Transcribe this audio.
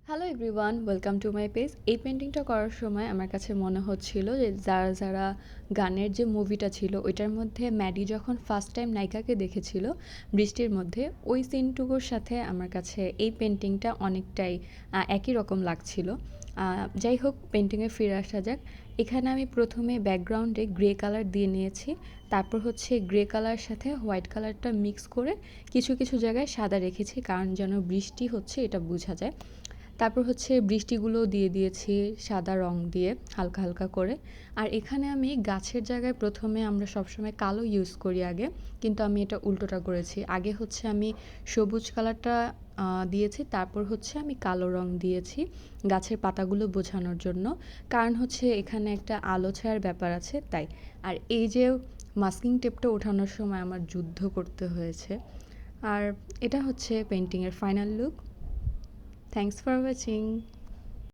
Hello everyone, welcome to my page. এই পেন্টিংটা করার সময় আমার কাছে মনে হচ্ছিল যে যারা গানের যে মুভিটা ছিল ওইটার মধ্যে ম্যাডি যখন ফার্স্ট টাইম নায়িকাকে দেখেছিল বৃষ্টির মধ্যে, ওই সিনটুকুর সাথে আমার কাছে এই পেন্টিংটা অনেকটাই একই রকম লাগছিল। যাই হোক, পেন্টিংয়ে ফিরে আসা যাক। এখানে আমি প্রথমে ব্যাকগ্রাউন্ডে গ্রে কালার দিয়ে নিয়েছি, তারপর হচ্ছে গ্রে কালার সাথে হোয়াইট কালারটা মিক্স করে কিছু কিছু জায়গায় সাদা রেখেছি, কারণ যেন বৃষ্টি হচ্ছে এটা বোঝা যায়। তারপর হচ্ছে বৃষ্টিগুলোও দিয়ে দিয়েছি সাদা রং দিয়ে হালকা হালকা করে। আর এখানে আমি গাছের জায়গায় প্রথমে আমরা সবসময় কালো ইউজ করি আগে, কিন্তু আমি এটা উল্টোটা করেছি। আগে হচ্ছে আমি সবুজ কালারটা দিয়েছি, তারপর হচ্ছে আমি কালো রং দিয়েছি গাছের পাতাগুলো বোঝানোর জন্য, কারণ হচ্ছে এখানে একটা আলো ছায়ার ব্যাপার আছে তাই। আর এই যে মাস্কিং টেপটা ওঠানোর সময় আমার যুদ্ধ করতে হয়েছে। আর এটা হচ্ছে পেন্টিংয়ের final look. Thanks for watching.